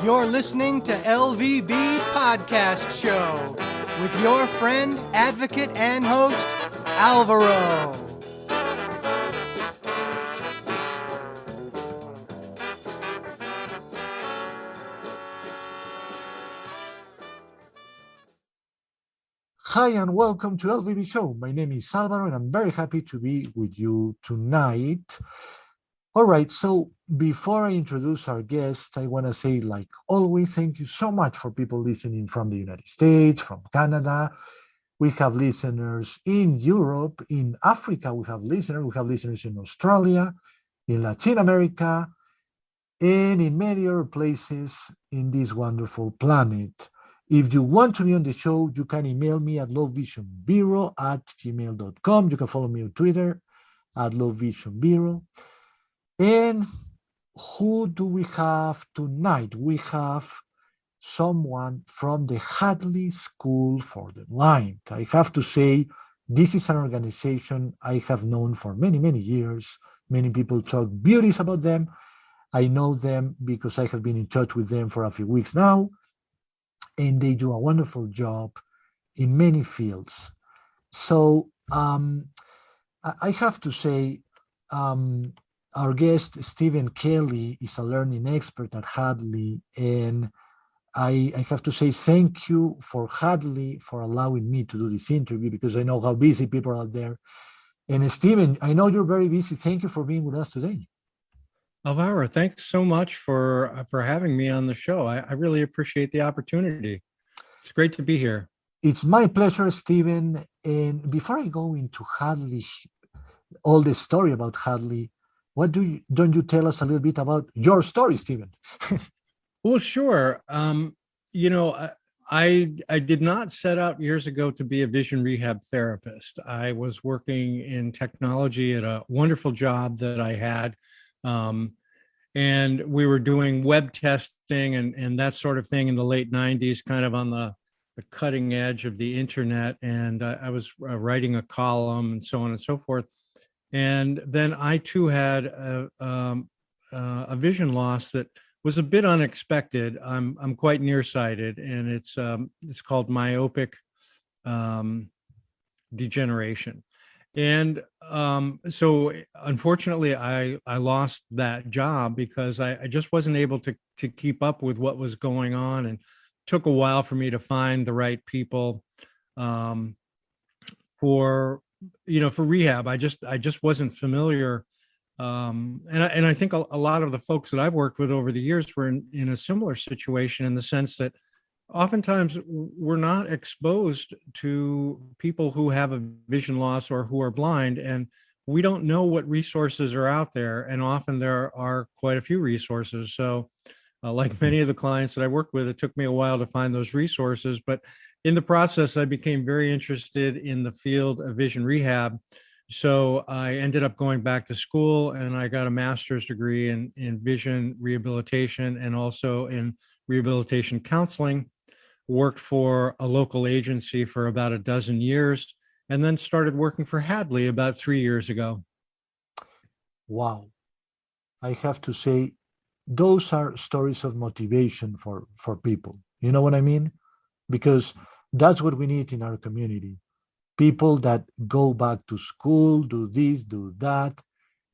You're listening to LVB Podcast Show with your friend, advocate, and host, Alvaro. Hi and welcome to LVB Show. My name is Alvaro and I'm very happy to be with you tonight. All right, so before I introduce our guest, I want to say, like always, thank you so much for people listening from the United States, from Canada. We have listeners in Europe, in Africa, we have listeners in Australia, in Latin America, and in many other places in this wonderful planet. If you want to be on the show, you can email me at lowvisionbureau@gmail.com. You can follow me on Twitter at lowvisionbureau. And who do we have tonight? We have someone from the Hadley School for the Blind. I have to say, this is an organization I have known for many, many years. Many people talk beauties about them. I know them because I have been in touch with them for a few weeks now, and they do a wonderful job in many fields. So I have to say, our guest, Stephen Kelly, is a learning expert at Hadley, and I have to say thank you for Hadley for allowing me to do this interview, because I know how busy people are out there. And Stephen, I know you're very busy. Thank you for being with us today. Alvaro, thanks so much for having me on the show. I really appreciate the opportunity. It's great to be here. It's my pleasure, Stephen. And before I go into Hadley, all the story about Hadley, don't you tell us a little bit about your story, Stephen? Well, sure. I did not set out years ago to be a vision rehab therapist. I was working in technology at a wonderful job that I had. And we were doing web testing and that sort of thing in the late 90s, kind of on the cutting edge of the internet. And I was writing a column and so on and so forth. And then I too had a vision loss that was a bit unexpected. I'm quite nearsighted, and it's called myopic degeneration. And so unfortunately, I lost that job because I just wasn't able to keep up with what was going on, and it took a while for me to find the right people for rehab. I just wasn't familiar. And I think a lot of the folks that I've worked with over the years were in a similar situation, in the sense that oftentimes we're not exposed to people who have a vision loss or who are blind, and we don't know what resources are out there. And often there are quite a few resources. So like many of the clients that I worked with, it took me a while to find those resources. But in the process, I became very interested in the field of vision rehab. So I ended up going back to school, and I got a master's degree in vision rehabilitation and also in rehabilitation counseling. Worked for a local agency for about a dozen years, and then started working for Hadley about 3 years ago. Wow. I have to say, those are stories of motivation for people. You know what I mean? Because that's what we need in our community. People that go back to school, do this, do that.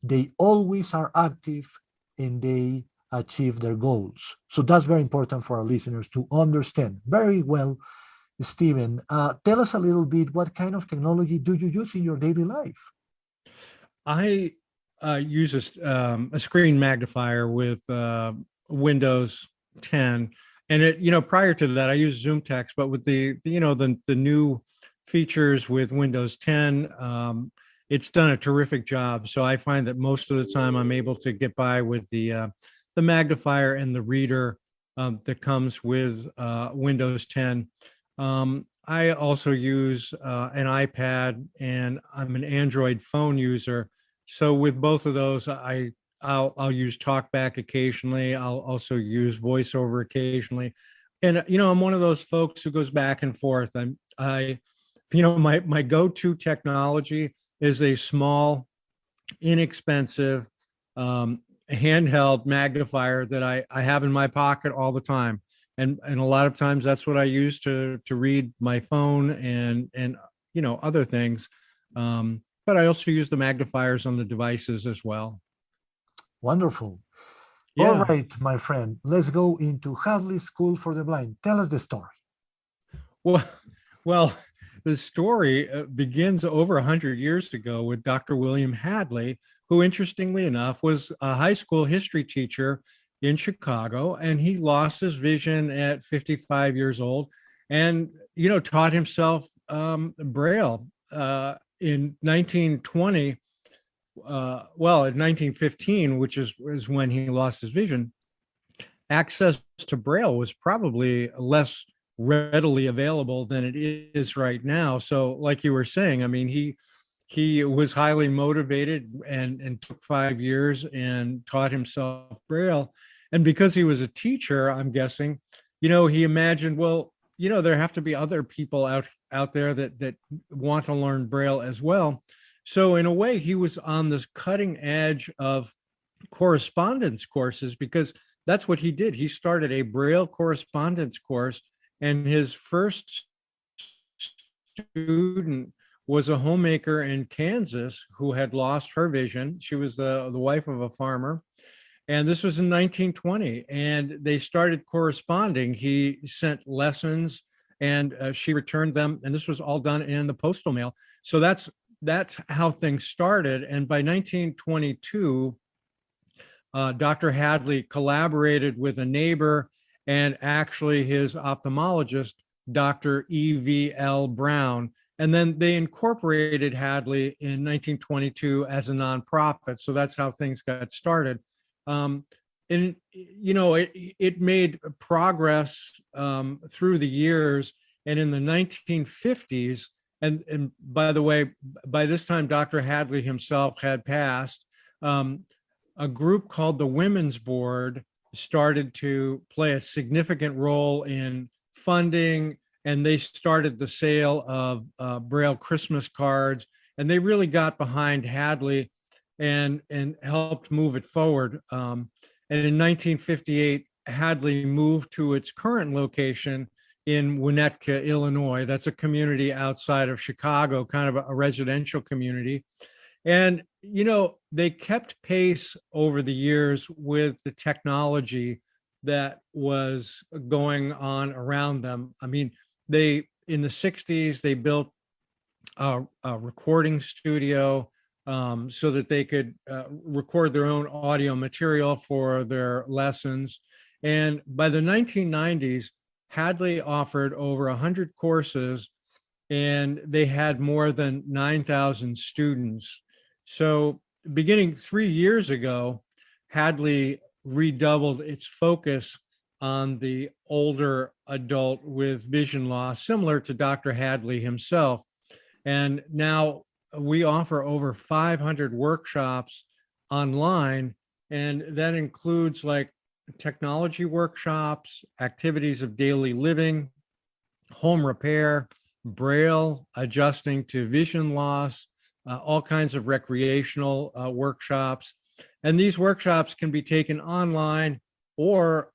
They always are active and they achieve their goals. So that's very important for our listeners to understand. Very well, Stephen. Tell us a little bit, what kind of technology do you use in your daily life? I use a screen magnifier with Windows 10. And prior to that, I used Zoom Text, but with the new features with Windows 10, it's done a terrific job. So I find that most of the time I'm able to get by with the magnifier and the reader that comes with Windows 10. I also use an iPad, and I'm an Android phone user. So with both of those, I'll use TalkBack occasionally. I'll also use VoiceOver occasionally. And, I'm one of those folks who goes back and forth. My go-to technology is a small, inexpensive handheld magnifier that I have in my pocket all the time. And a lot of times that's what I use to read my phone and other things. But I also use the magnifiers on the devices as well. Wonderful. Yeah. All right, my friend, let's go into Hadley School for the Blind. Tell us the story. Well, the story begins over 100 years ago with Dr. William Hadley, who, interestingly enough, was a high school history teacher in Chicago, and he lost his vision at 55 years old, and taught himself Braille in 1920. In 1915, which is when he lost his vision, access to Braille was probably less readily available than it is right now. So, like you were saying, I mean, he was highly motivated and took 5 years and taught himself Braille. And because he was a teacher, I'm guessing, he imagined, well, there have to be other people out there that want to learn Braille as well. So in a way, he was on this cutting edge of correspondence courses, because that's what he did. He started a Braille correspondence course, and his first student was a homemaker in Kansas who had lost her vision. She was the wife of a farmer. And this was in 1920, and they started corresponding. He sent lessons and she returned them. And this was all done in the postal mail. So that's how things started. And by 1922, Dr. Hadley collaborated with a neighbor and actually his ophthalmologist, Dr. E.V.L. Brown. And then they incorporated Hadley in 1922 as a nonprofit. So that's how things got started. And it made progress through the years. And in the 1950s, and by the way, by this time, Dr. Hadley himself had passed, a group called the Women's Board started to play a significant role in funding, and they started the sale of Braille Christmas cards, and they really got behind Hadley and helped move it forward. And in 1958, Hadley moved to its current location in Winnetka, Illinois. That's a community outside of Chicago, kind of a residential community. And, they kept pace over the years with the technology that was going on around them. I mean, in the 60s, they built a recording studio so that they could record their own audio material for their lessons. And by the 1990s, Hadley offered over 100 courses, and they had more than 9,000 students. So beginning 3 years ago, Hadley redoubled its focus on the older adult with vision loss, similar to Dr. Hadley himself. And now we offer over 500 workshops online, and that includes like technology workshops, activities of daily living, home repair, Braille, adjusting to vision loss, all kinds of recreational workshops. And these workshops can be taken online, or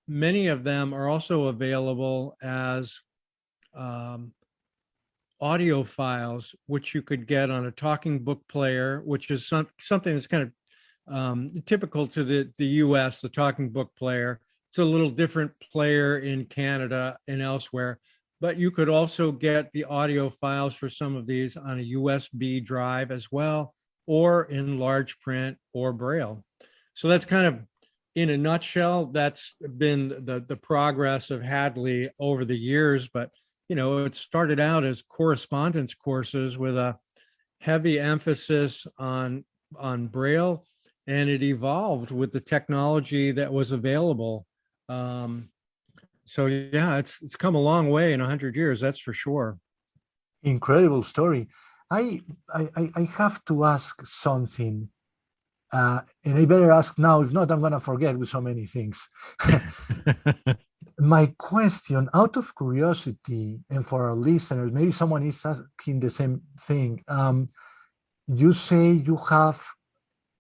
many of them are also available as audio files, which you could get on a talking book player, which is something that's kind of typical to the US, the talking book player. It's a little different player in Canada and elsewhere, but you could also get the audio files for some of these on a USB drive as well, or in large print or Braille. So that's kind of, in a nutshell, that's been the progress of Hadley over the years. But, it started out as correspondence courses with a heavy emphasis on Braille, and it evolved with the technology that was available. So yeah, it's come a long way in 100 years, that's for sure. Incredible story. I have to ask something, and I better ask now. If not, I'm going to forget with so many things. My question, out of curiosity, and for our listeners, maybe someone is asking the same thing. You say you have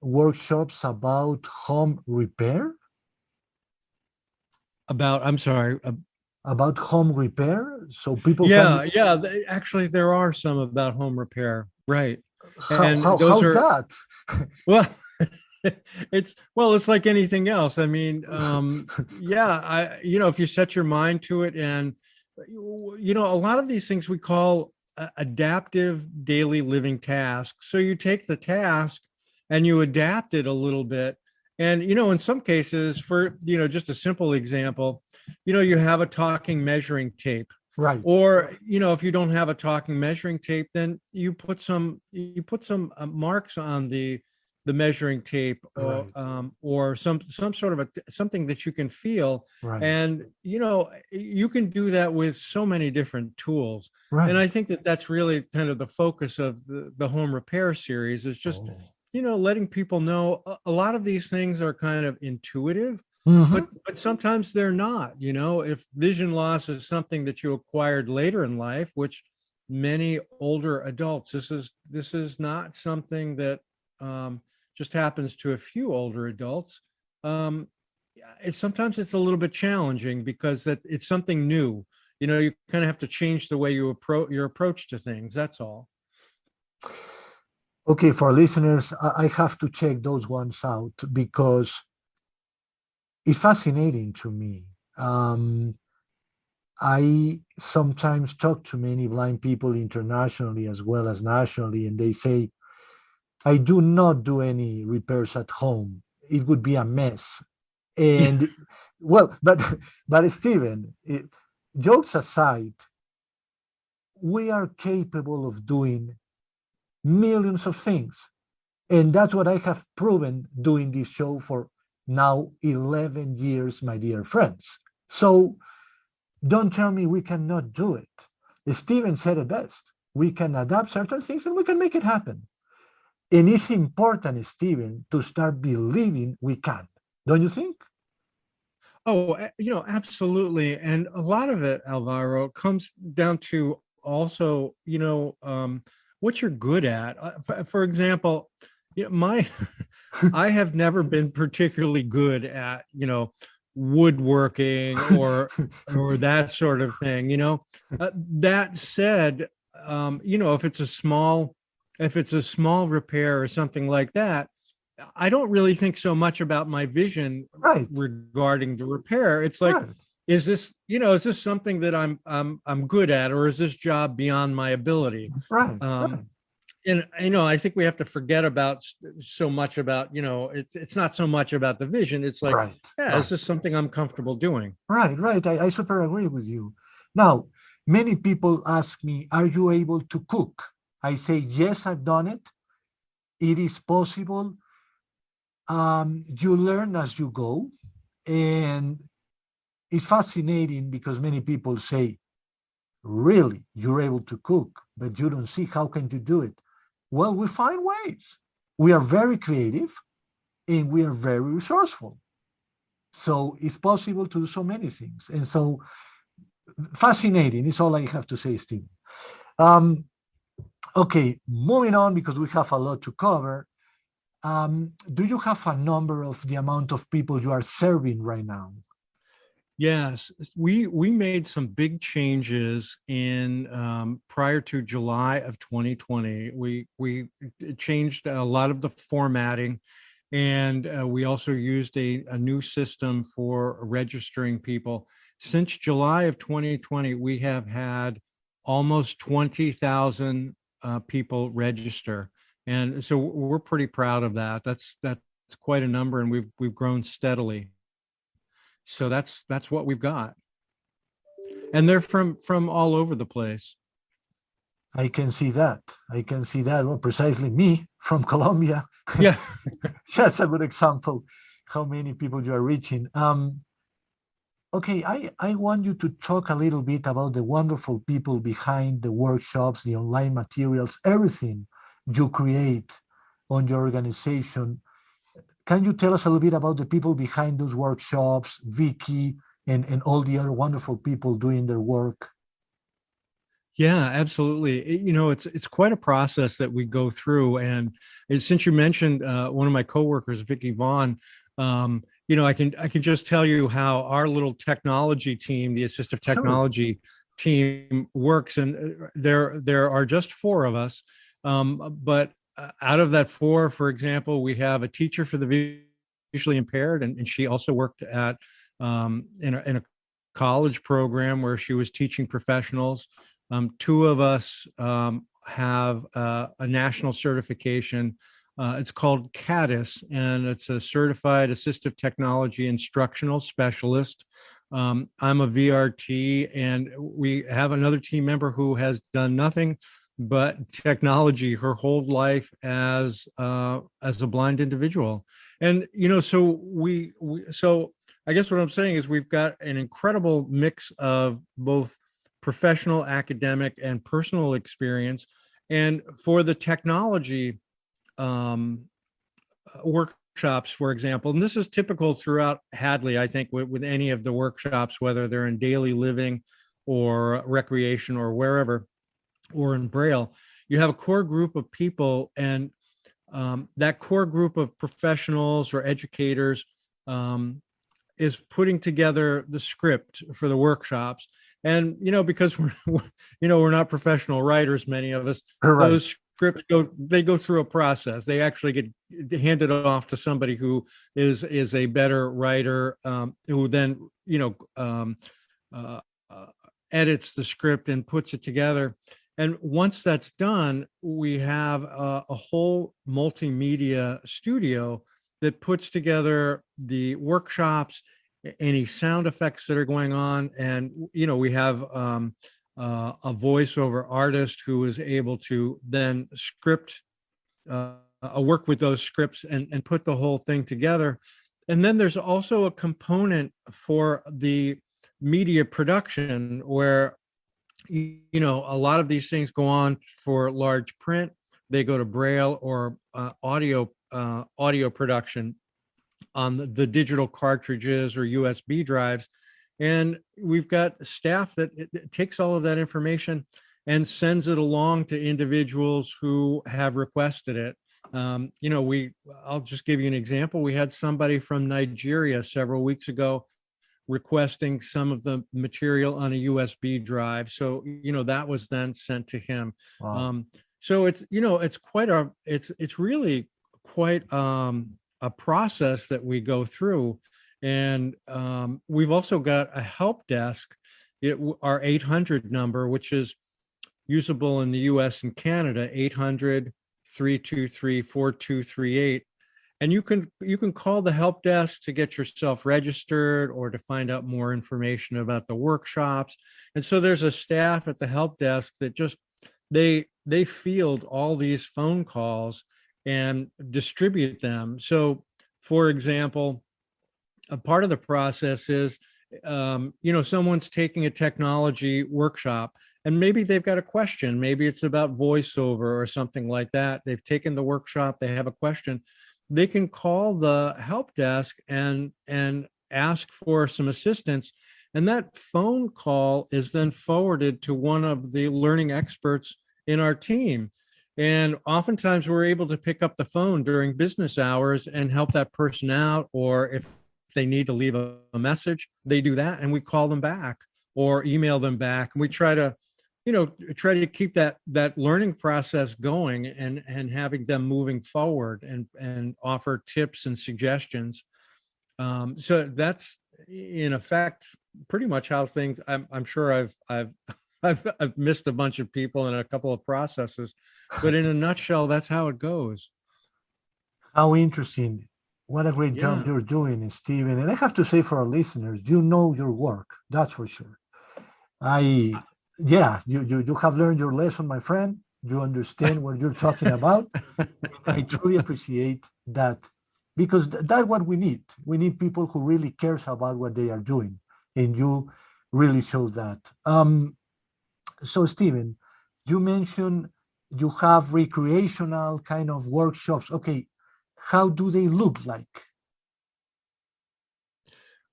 workshops about home repair? I'm sorry. About home repair, so people Yeah, can. yeah. Actually, there are some about home repair, right? How, And how those how's are, that? well, it's like anything else. I mean, yeah, if you set your mind to it, and a lot of these things we call adaptive daily living tasks. So you take the task and you adapt it a little bit. And in some cases, for just a simple example, you have a talking measuring tape. Right. Or if you don't have a talking measuring tape, then you put some marks on the measuring tape, or some sort of something that you can feel. Right. And you can do that with so many different tools. Right. And I think that that's really kind of the focus of the home repair series, is just letting people know a lot of these things are kind of intuitive. Mhm. But sometimes they're not. If vision loss is something that you acquired later in life, which many older adults, this is not something that just happens to a few older adults. Sometimes it's a little bit challenging because it's something new. You kind of have to change the way you approach your approach to things. That's all. Okay, for listeners, I have to check those ones out because it's fascinating to me. I sometimes talk to many blind people internationally as well as nationally, and they say, I do not do any repairs at home. It would be a mess. And well, but Stephen, jokes aside, we are capable of doing millions of things. And that's what I have proven doing this show for now 11 years, my dear friends. So don't tell me we cannot do it. Stephen said it best. We can adapt certain things and we can make it happen. And it's important, Stephen, to start believing we can. Don't you think? Oh, absolutely. And a lot of it, Alvaro, comes down to also, what you're good at. For example, I have never been particularly good at, woodworking or that sort of thing. That said, if it's a small repair or something like that, I don't really think so much about my vision regarding the repair. It's like, is this something that I'm good at, or is this job beyond my ability? And I think we have to forget about so much about, it's not so much about the vision. It's like, is this something I'm comfortable doing? Right. I super agree with you. Now, many people ask me, are you able to cook? I say, yes, I've done it. It is possible. You learn as you go. And it's fascinating because many people say, really, you're able to cook, but you don't see how can you do it? Well, we find ways. We are very creative and we are very resourceful. So it's possible to do so many things. And so fascinating is all I have to say, Steve. Okay, moving on because we have a lot to cover. Do you have a number of the amount of people you are serving right now? Yes, we made some big changes in prior to July of 2020. We changed a lot of the formatting, and we also used a new system for registering people. Since July of 2020, we have had almost 20,000 people register, and so we're pretty proud of that. That's quite a number, and we've grown steadily. So that's what we've got, and they're from all over the place. I can see that. Well, precisely me from Colombia. Yeah. That's a good example how many people you are reaching. Okay, I want you to talk a little bit about the wonderful people behind the workshops, the online materials, everything you create on your organization. Can you tell us a little bit about the people behind those workshops, Vicky, and all the other wonderful people doing their work? Yeah, absolutely. It's quite a process that we go through. And since you mentioned one of my coworkers, Vicky Vaughn, I can just tell you how our little technology team, the assistive Sure. technology team, works. And there are just four of us, but out of that four, for example, we have a teacher for the visually impaired, and she also worked at in a college program where she was teaching professionals. Two of us have a national certification. It's called CADIS, and it's a Certified Assistive Technology Instructional Specialist. I'm a VRT, and we have another team member who has done nothing but technology her whole life as a blind individual. And so I guess what I'm saying is we've got an incredible mix of both professional, academic, and personal experience. And for the technology workshops, for example, and this is typical throughout Hadley, I think, with any of the workshops, whether they're in daily living or recreation or wherever, or in Braille, you have a core group of people, and that core group of professionals or educators is putting together the script for the workshops. And because we're not professional writers, many of us, Right. those scripts go through a process. They actually get handed off to somebody who is a better writer, who then edits the script and puts it together. And once that's done, we have a whole multimedia studio that puts together the workshops, any sound effects that are going on. And, we have a voiceover artist who is able to then work with those scripts and put the whole thing together. And then there's also a component for the media production where a lot of these things go on for large print. They go to Braille or audio production on the digital cartridges or USB drives. And we've got staff that takes all of that information and sends it along to individuals who have requested it. I'll just give you an example. We had somebody from Nigeria several weeks ago requesting some of the material on a USB drive. So, that was then sent to him. Wow. So it's really quite a process that we go through. And we've also got a help desk, our 800 number, which is usable in the US and Canada, 800-323-4238. And you can call the help desk to get yourself registered or to find out more information about the workshops. And so there's a staff at the help desk that just they field all these phone calls and distribute them. So, for example, a part of the process is, someone's taking a technology workshop and maybe they've got a question. Maybe it's about voiceover or something like that. They've taken the workshop, they have a question. They can call the help desk and ask for some assistance. And that phone call is then forwarded to one of the learning experts in our team. And oftentimes we're able to pick up the phone during business hours and help that person out. Or if they need to leave a message, they do that and we call them back or email them back. And we try to keep that learning process going and having them moving forward and offer tips and suggestions. So that's in effect pretty much how things. I'm sure I've missed a bunch of people in a couple of processes, but in a nutshell, that's how it goes. How interesting. What a great job you're doing, Stephen. And I have to say for our listeners, you know your work, that's for sure. You have learned your lesson, my friend. You understand what you're talking about. I truly appreciate that, because that's what we need. We need people who really cares about what they are doing, and you really show that. So, Stephen, you mentioned you have recreational kind of workshops. Okay, how do they look like?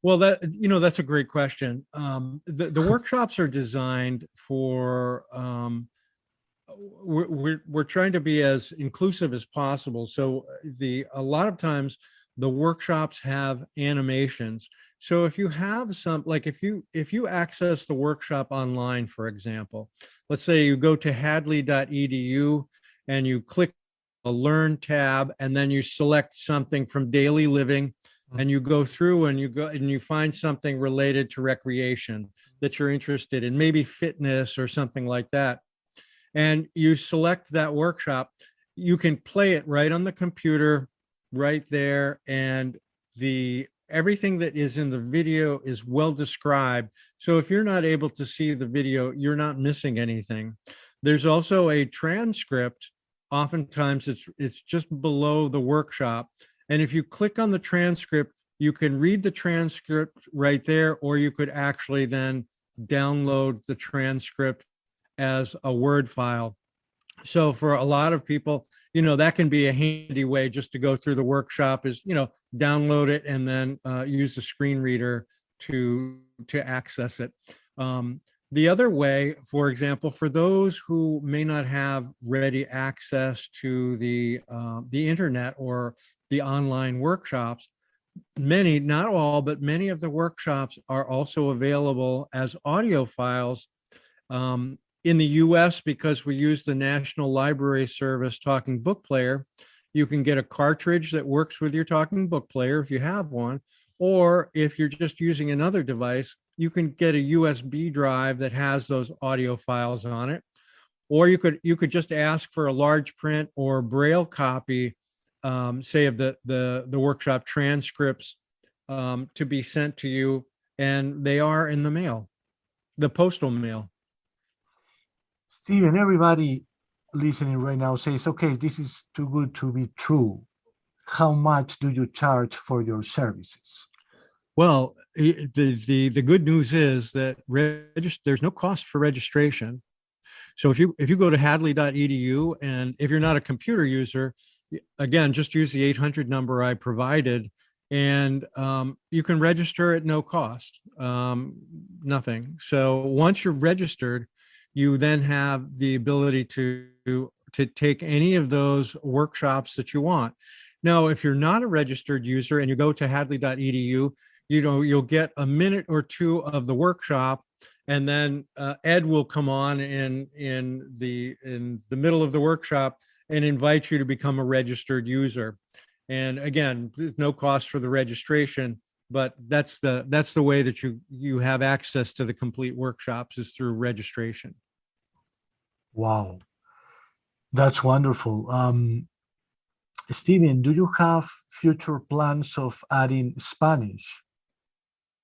Well, that's a great question. The workshops are designed for, we're trying to be as inclusive as possible. So a lot of times the workshops have animations. So if you have if you access the workshop online, for example, let's say you go to hadley.edu and you click a Learn tab, and then you select something from daily living, and you go through and you find something related to recreation that you're interested in, maybe fitness or something like that. And you select that workshop, you can play it right on the computer right there. And everything that is in the video is well described. So if you're not able to see the video, you're not missing anything. There's also a transcript. Oftentimes it's just below the workshop. And if you click on the transcript, you can read the transcript right there, or you could actually then download the transcript as a Word file. So for a lot of people, that can be a handy way just to go through the workshop, is, download it and then use the screen reader to access it. The other way, for example, for those who may not have ready access to the internet or the online workshops, many, not all, but many of the workshops are also available as audio files. In the US, because we use the National Library Service Talking Book Player, you can get a cartridge that works with your Talking Book Player if you have one, or if you're just using another device, you can get a USB drive that has those audio files on it. Or you could just ask for a large print or Braille copy, say of the workshop transcripts, to be sent to you, and they are in the mail, the postal mail. Steven, everybody listening right now says, okay, this is too good to be true. How much do you charge for your services? Well, the good news is that there's no cost for registration. So if you go to hadley.edu, and if you're not a computer user, again, just use the 800 number I provided, and you can register at no cost, nothing. So once you're registered, you then have the ability to take any of those workshops that you want. Now, if you're not a registered user and you go to hadley.edu, you'll get a minute or two of the workshop, and then Ed will come on in the middle of the workshop and invite you to become a registered user. And again, there's no cost for the registration, but that's the way that you have access to the complete workshops, is through registration. Wow, that's wonderful. Steven, do you have future plans of adding Spanish?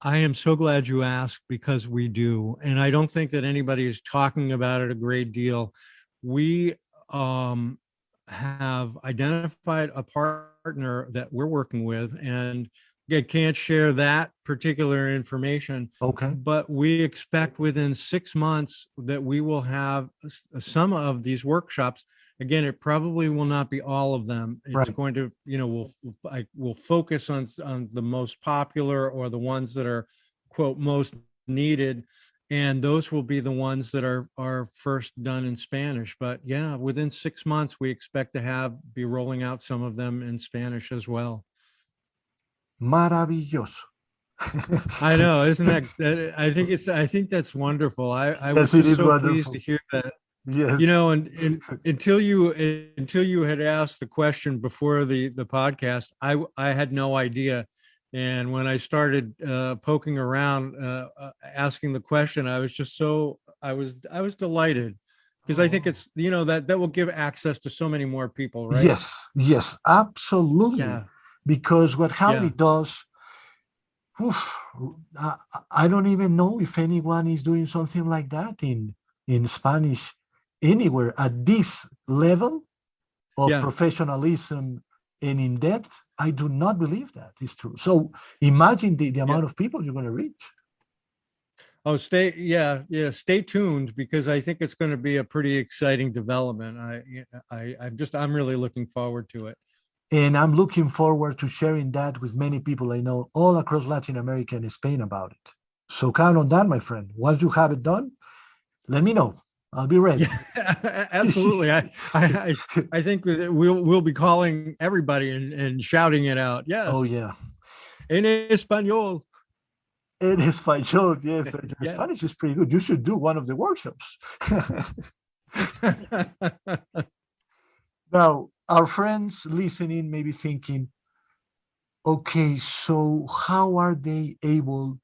I am so glad you asked, because we do. And I don't think that anybody is talking about it a great deal. We have identified a partner that we're working with, and I can't share that particular information. Okay. But we expect within 6 months that we will have some of these workshops. Again, it probably will not be all of them. It's Right. going to, we'll focus on the most popular, or the ones that are, quote, most needed. And those will be the ones that are first done in Spanish. But yeah, within 6 months, we expect to be rolling out some of them in Spanish as well. Maravilloso. I know, isn't that? I think that's wonderful. I was Yes, just so wonderful. pleased to hear that. Yes. And until you had asked the question before the podcast, I had no idea. And when I started poking around, asking the question, I was just I was delighted, because I think it's, that will give access to so many more people, right? Yes, absolutely. Yeah. Because what Hadley does, I don't even know if anyone is doing something like that in Spanish anywhere at this level of professionalism and in depth. I do not believe that is true. So imagine the amount of people you're going to reach. Oh, stay tuned, because I think it's going to be a pretty exciting development. I'm really looking forward to it. And I'm looking forward to sharing that with many people I know all across Latin America and Spain about it. So count on that, my friend. Once you have it done, let me know. I'll be ready. Yeah, absolutely. I think that we'll be calling everybody and shouting it out. Yes. Oh, yeah. En español. It is Spanish. Yes, your Yeah. Spanish is pretty good. You should do one of the workshops. Now, our friends listening may be thinking, okay, so how are they able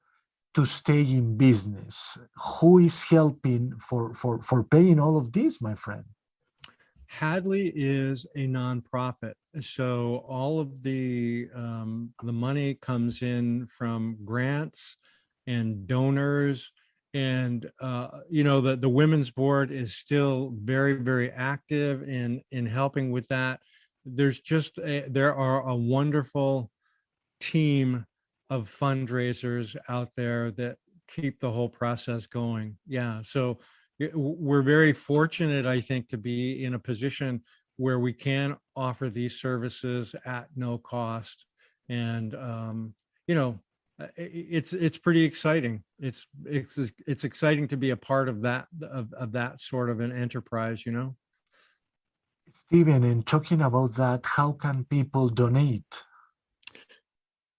to stay in business? Who is helping for paying all of this, my friend? Hadley is a nonprofit, so all of the money comes in from grants and donors, and the women's board is still very, very active in helping with that. There are a wonderful team of fundraisers out there that keep the whole process going. Yeah, so we're very fortunate, I think, to be in a position where we can offer these services at no cost. And it's pretty exciting. It's exciting to be a part of that sort of an enterprise. Stephen, in talking about that, how can people donate?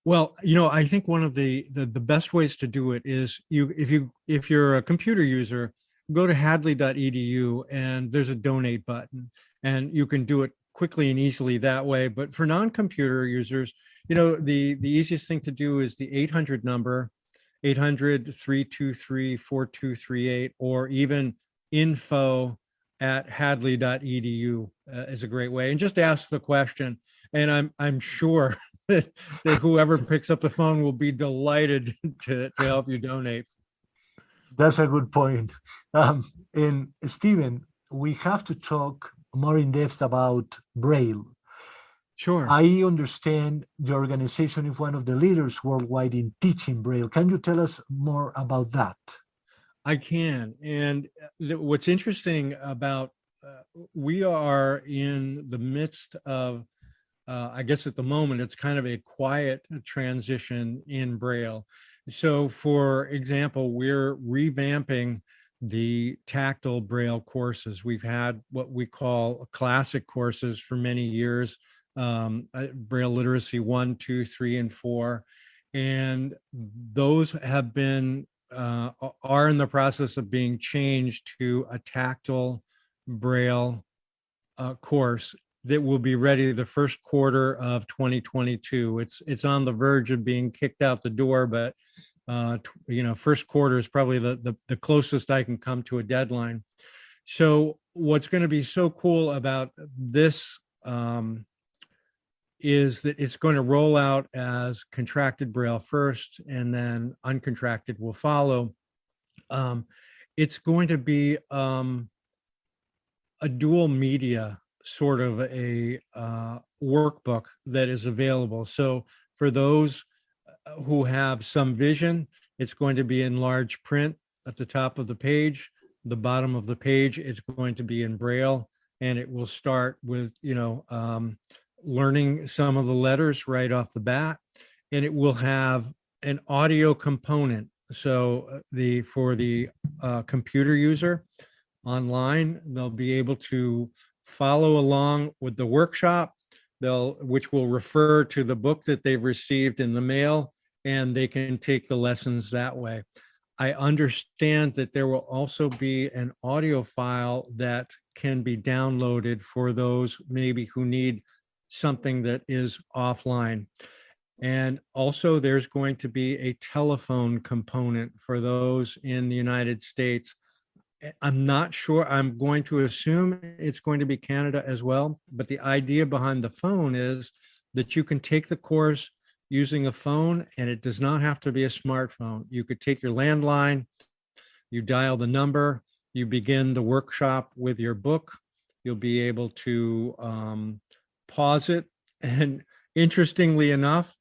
Well, I think one of the best ways to do it is if you're a computer user, go to hadley.edu and there's a donate button, and you can do it quickly and easily that way. But for non-computer users, the easiest thing to do is the 800 number, 800-323-4238, or even info@hadley.edu is a great way. And just ask the question. And I'm sure that whoever picks up the phone will be delighted to help you donate. That's a good point. And Stephen, we have to talk more in depth about Braille. Sure. I understand the organization is one of the leaders worldwide in teaching Braille. Can you tell us more about that? I can. And what's interesting about we are in the midst of, I guess at the moment, it's kind of a quiet transition in Braille. So, for example, we're revamping the tactile Braille courses. We've had what we call classic courses for many years, Braille Literacy 1, 2, 3, and 4. And those have been, are in the process of being changed to a tactile Braille course that will be ready the first quarter of 2022. It's on the verge of being kicked out the door, but first quarter is probably the closest I can come to a deadline. So what's going to be so cool about this is that it's going to roll out as contracted Braille first, and then uncontracted will follow. It's going to be a dual media sort of a workbook that is available. So for those who have some vision, it's going to be in large print at the top of the page. The bottom of the page, it's going to be in Braille, and it will start with, learning some of the letters right off the bat, and it will have an audio component. So for the computer user online, they'll be able to follow along with the workshop, which will refer to the book that they've received in the mail, and they can take the lessons that way. I understand that there will also be an audio file that can be downloaded for those maybe who need something that is offline. And also there's going to be a telephone component for those in the United States. I'm not sure. I'm going to assume it's going to be Canada as well. But the idea behind the phone is that you can take the course using a phone, and it does not have to be a smartphone. You could take your landline, you dial the number, you begin the workshop with your book. You'll be able to pause it. And interestingly enough,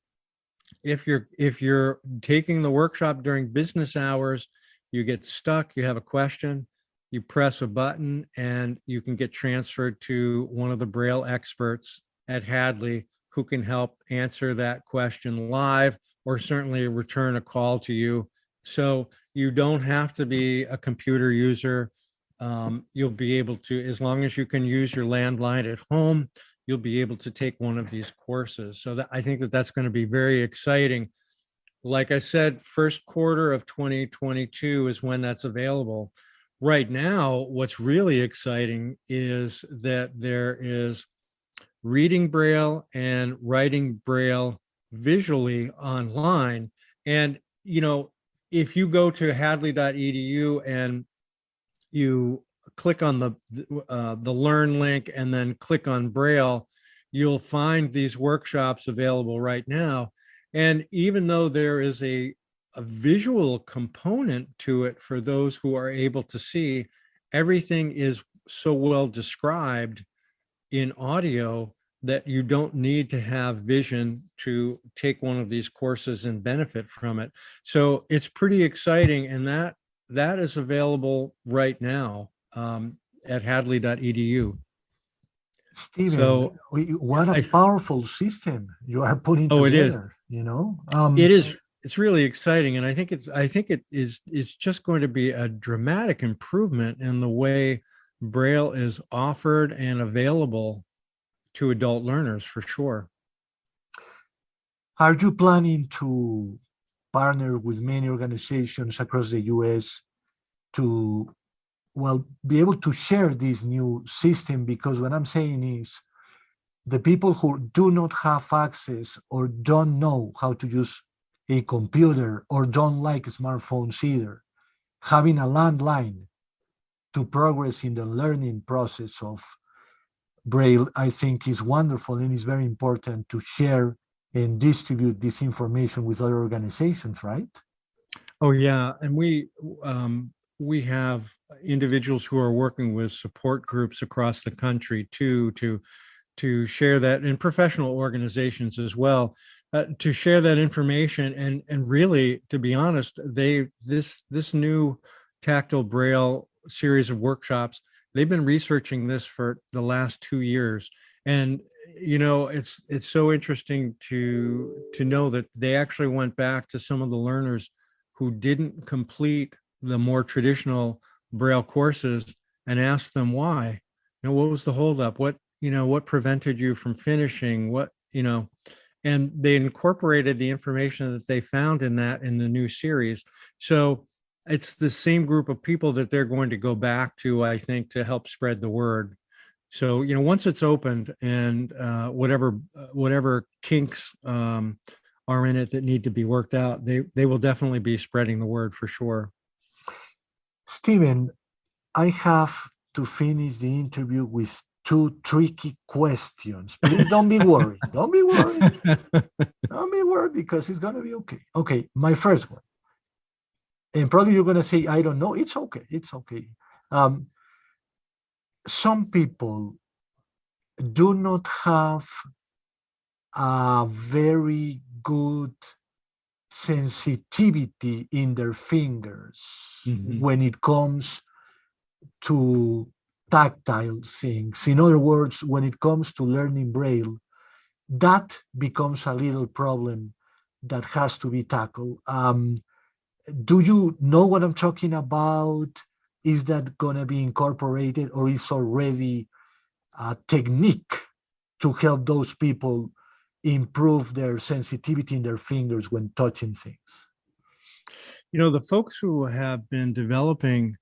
if you're taking the workshop during business hours, you get stuck, you have a question, you press a button, and you can get transferred to one of the Braille experts, at Hadley who can help answer that question live, or certainly return a call to you. So you don't have to be a computer user. You'll be able to, as long as you can use your landline at home, you'll be able to take one of these courses. So I think that that's going to be very exciting. Like I said, first quarter of 2022 is when that's available. Right now, what's really exciting is that there is reading Braille and writing Braille visually online. And, if you go to hadley.edu and you click on the Learn link and then click on Braille, you'll find these workshops available right now. And even though there is a visual component to it for those who are able to see, everything is so well described in audio that you don't need to have vision to take one of these courses and benefit from it. So it's pretty exciting, and that is available right now at hadley.edu. Steven, So what a powerful system you are putting together. It is. It's really exciting, and I think it's just going to be a dramatic improvement in the way Braille is offered and available to adult learners, for sure. Are you planning to partner with many organizations across the U.S. to, be able to share this new system? Because what I'm saying is the people who do not have access or don't know how to use a computer or don't like smartphones either, having a landline to progress in the learning process of Braille, I think is wonderful, and it's very important to share and distribute this information with other organizations, right? Oh yeah, and we have individuals who are working with support groups across the country to share that, in professional organizations as well, to share that information. And really, to be honest, this new tactile Braille series of workshops, they've been researching this for the last 2 years. And it's so interesting to know that they actually went back to some of the learners who didn't complete the more traditional Braille courses and asked them why. What was the holdup? What prevented you from finishing? And they incorporated the information that they found in the new series. So it's the same group of people that they're going to go back to, I think, to help spread the word. So, once it's opened, and whatever kinks are in it that need to be worked out, they will definitely be spreading the word, for sure. Steven, I have to finish the interview with 2 tricky questions. Please don't be worried. Don't be worried. Don't be worried, because it's going to be okay. Okay, my first one. And probably you're going to say, I don't know. It's okay. It's okay. Some people do not have a very good sensitivity in their fingers when it comes to tactile things. In other words, when it comes to learning Braille, that becomes a little problem that has to be tackled. Do you know what I'm talking about? Is that going to be incorporated, or is already a technique to help those people improve their sensitivity in their fingers when touching things? The folks who have been developing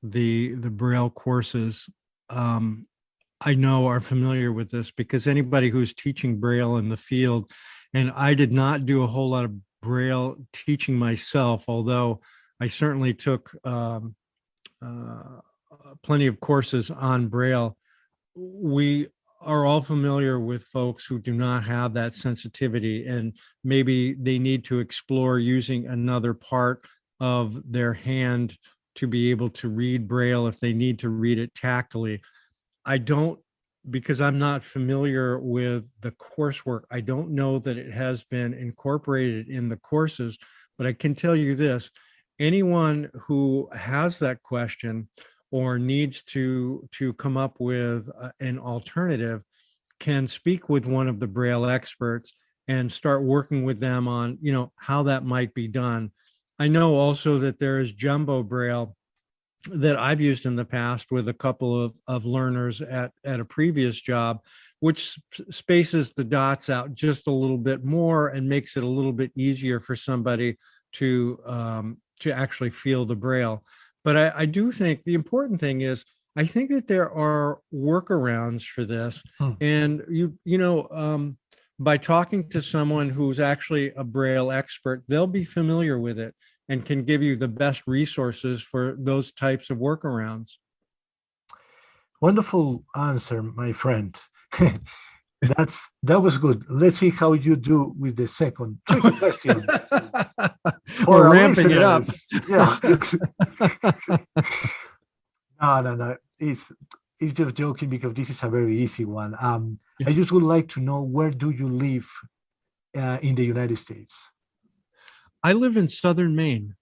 the Braille courses, I know, are familiar with this, because anybody who's teaching Braille in the field, and I did not do a whole lot of Braille teaching myself, although I certainly took plenty of courses on Braille. We are all familiar with folks who do not have that sensitivity, and maybe they need to explore using another part of their hand to be able to read Braille if they need to read it tactily. Because I'm not familiar with the coursework, I don't know that it has been incorporated in the courses, but I can tell you this: anyone who has that question or needs to come up with an alternative, can speak with one of the Braille experts and start working with them on, how that might be done. I know also that there is jumbo Braille that I've used in the past with a couple of learners at a previous job, which spaces the dots out just a little bit more and makes it a little bit easier for somebody to actually feel the Braille. But I do think the important thing is, I think that there are workarounds for this. And by talking to someone who's actually a Braille expert, they'll be familiar with it and can give you the best resources for those types of workarounds. Wonderful answer, my friend. That was good. Let's see how you do with the second tricky question. We're ramping it up. Yeah. No. It's just joking, because this is a very easy one. I just would like to know, where do you live in the United States? I live in southern Maine.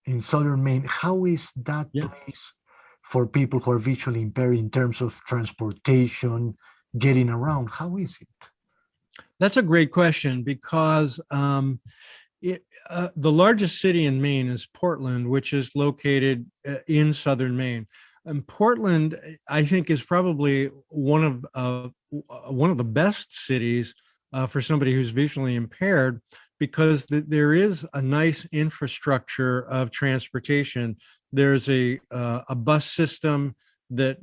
In southern Maine. How is that place for people who are visually impaired in terms of transportation, getting around? How is it? That's a great question, because the largest city in Maine is Portland, which is located in southern Maine. And Portland, I think, is probably one of the best cities for somebody who's visually impaired, because there is a nice infrastructure of transportation. There's a bus system that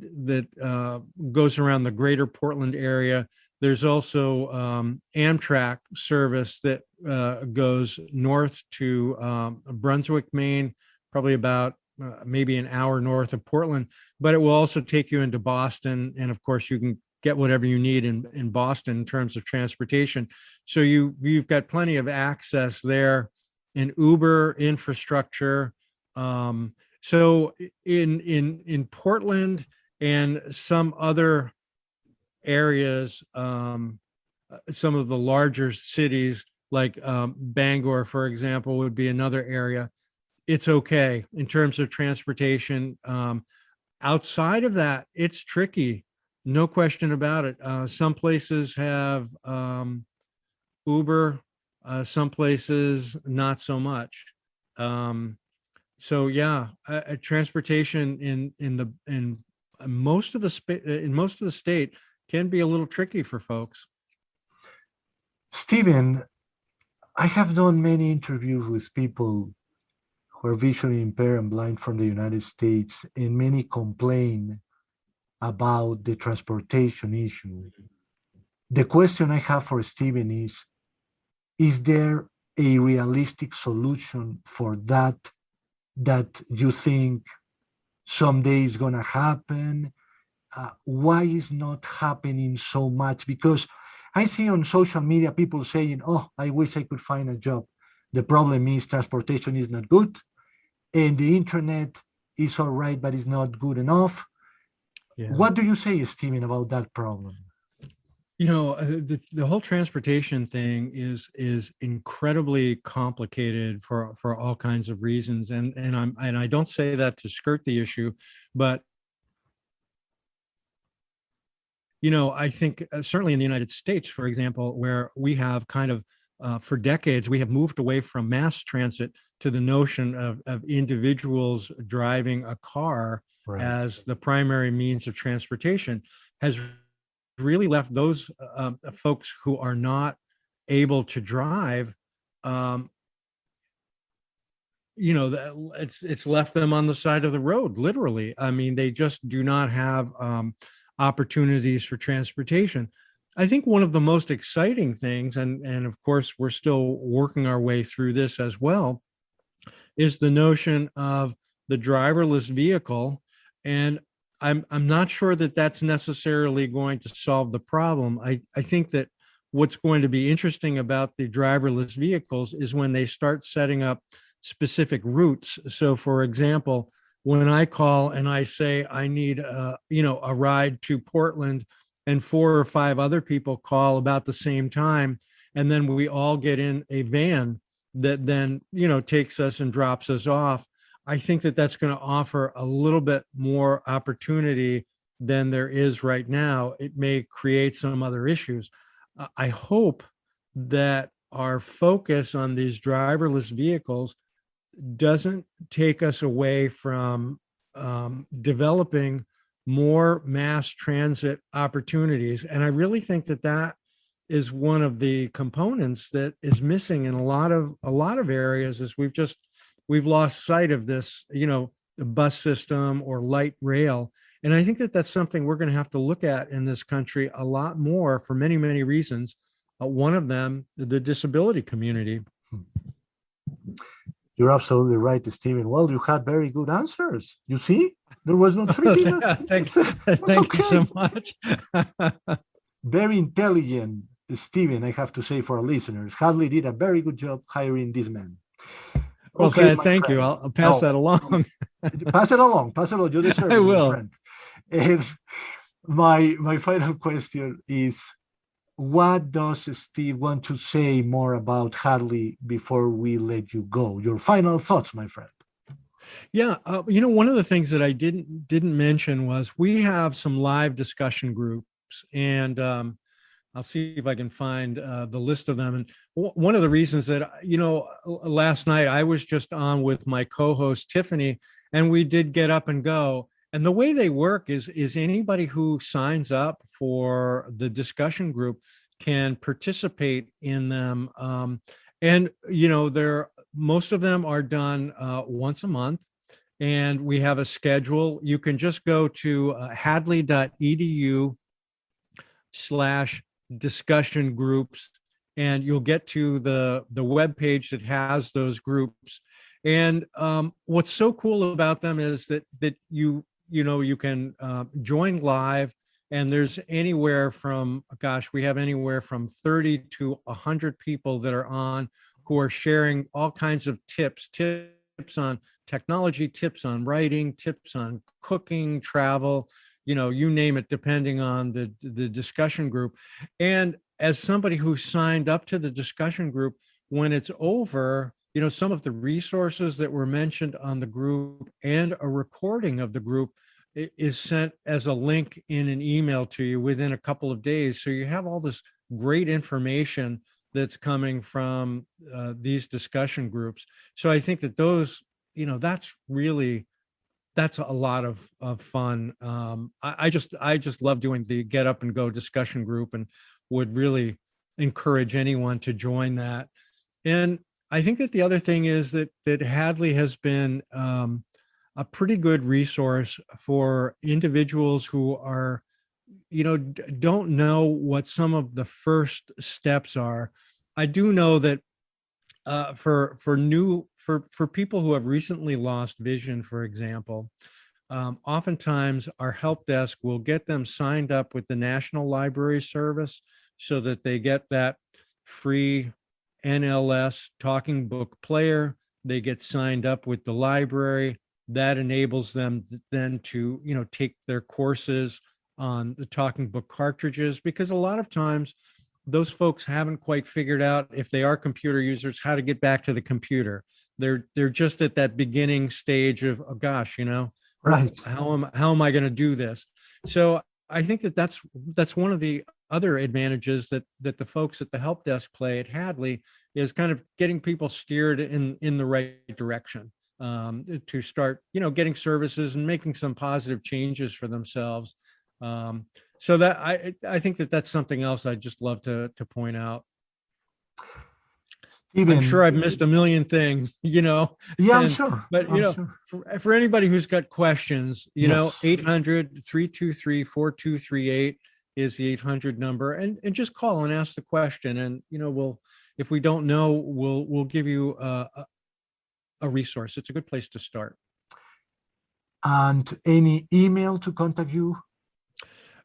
goes around the greater Portland area. There's also Amtrak service that goes north to Brunswick, Maine, probably about maybe an hour north of Portland, but it will also take you into Boston. And of course, you can get whatever you need in Boston in terms of transportation. So you've got plenty of access there, in Uber infrastructure. So in Portland and some other areas, some of the larger cities like Bangor, for example, would be another area. It's okay in terms of transportation. Outside of that, it's tricky. No question about it. Some places have Uber, some places not so much. So yeah, transportation in most of the state can be a little tricky for folks. Stephen, I have done many interviews with people who are visually impaired and blind from the United States, and many complain about the transportation issue. The question I have for Stephen is there a realistic solution for that you think someday is going to happen? Why is not happening so much? Because I see on social media people saying, oh, I wish I could find a job. The problem is transportation is not good, and the internet is all right, but it's not good enough. Yeah. What do you say, Stephen, about that problem? The whole transportation thing is incredibly complicated for all kinds of reasons, and I don't say that to skirt the issue, but I think certainly in the United States, for example, where we have kind of for decades, we have moved away from mass transit to the notion of individuals driving a car as the primary means of transportation, has really left those folks who are not able to drive, it's left them on the side of the road, literally. I mean, they just do not have opportunities for transportation. I think one of the most exciting things, and of course, we're still working our way through this as well, is the notion of the driverless vehicle. And I'm not sure that that's necessarily going to solve the problem. I think that what's going to be interesting about the driverless vehicles is when they start setting up specific routes. So, for example, when I call and I say I need a ride to Portland, and 4 or 5 other people call about the same time, and then we all get in a van that then takes us and drops us off, I think that that's going to offer a little bit more opportunity than there is right now, it may create some other issues. I hope that our focus on these driverless vehicles doesn't take us away from developing more mass transit opportunities. And I really think that that is one of the components that is missing in a lot of areas. Is we've lost sight of this, the bus system or light rail. And I think that that's something we're going to have to look at in this country a lot more for many, many reasons. One of them, the disability community. You're absolutely right, Stephen. Well, you had very good answers. You see, there was no tricky. Thank you so much. Very intelligent, Stephen, I have to say for our listeners. Hadley did a very good job hiring this man. Well, Okay, thank you. I'll pass that along. Pass it along. You deserve it, I will. my friend. And my final question is, what does Steve want to say more about Hadley before we let you go? Your final thoughts, my friend. Yeah, one of the things that I didn't mention was we have some live discussion groups, and I'll see if I can find the list of them. And one of the reasons that, last night I was just on with my co-host Tiffany, and we did Get Up and Go. And the way they work is anybody who signs up for the discussion group can participate in them. And most of them are done once a month, and we have a schedule. You can just go to hadley.edu/discussion groups, and you'll get to the web page that has those groups. And what's so cool about them is that you can join live, and there's anywhere from, we have anywhere from 30 to 100 people that are on, who are sharing all kinds of tips on technology, tips on writing, tips on cooking, travel, you name it, depending on the discussion group. And as somebody who signed up to the discussion group, when it's over, some of the resources that were mentioned on the group and a recording of the group is sent as a link in an email to you within a couple of days. So you have all this great information that's coming from these discussion groups. So I think that those, that's a lot of fun. I just love doing the Get Up and Go discussion group, and would really encourage anyone to join that. And I think that the other thing is that Hadley has been a pretty good resource for individuals who are, don't know what some of the first steps are. I do know that for people who have recently lost vision, for example, oftentimes our help desk will get them signed up with the National Library Service so that they get that free NLS talking book player. They get signed up with the library. That enables them then to, take their courses on the talking book cartridges, because a lot of times those folks haven't quite figured out, if they are computer users, how to get back to the computer. They're just at that beginning stage of, right, how am I going to do this? So I think that's one of the other advantages that the folks at the help desk play at Hadley, is kind of getting people steered in the right direction, to start, getting services and making some positive changes for themselves. So that I think that's something else I'd just love to point out. I'm sure I've missed a million things, Yeah, I'm sure. But, for anybody who's got questions, Yes. 800-323-4238 is the 800 number, and just call and ask the question. And, if we don't know, we'll give you a resource. It's a good place to start. And any email to contact you?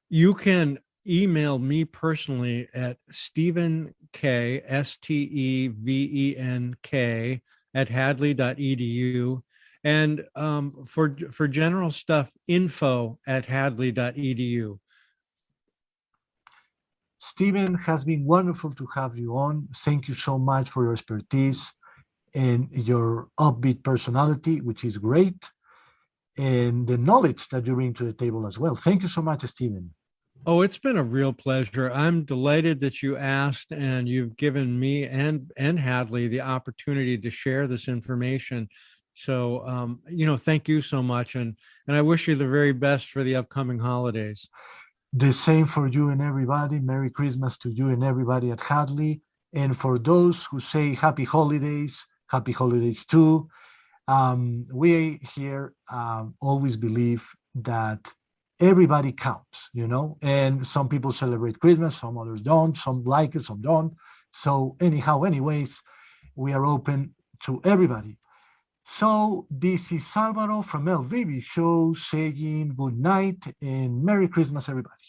You can email me personally at Stephen K, STEVENK @hadley.edu. And for general stuff, info@hadley.edu. Stephen, has been wonderful to have you on. Thank you so much for your expertise and your upbeat personality, which is great. and the knowledge that you bring to the table as well. Thank you so much, Stephen. Oh, it's been a real pleasure. I'm delighted that you asked, and you've given me and Hadley the opportunity to share this information. So, thank you so much, and I wish you the very best for the upcoming holidays. The same for you and everybody. Merry Christmas to you and everybody at Hadley. And for those who say happy holidays too. We here always believe that everybody counts, and some people celebrate Christmas, some others don't, some like it, some don't. So anyways, we are open to everybody. So this is Salvador from LVB Show saying good night and Merry Christmas, everybody.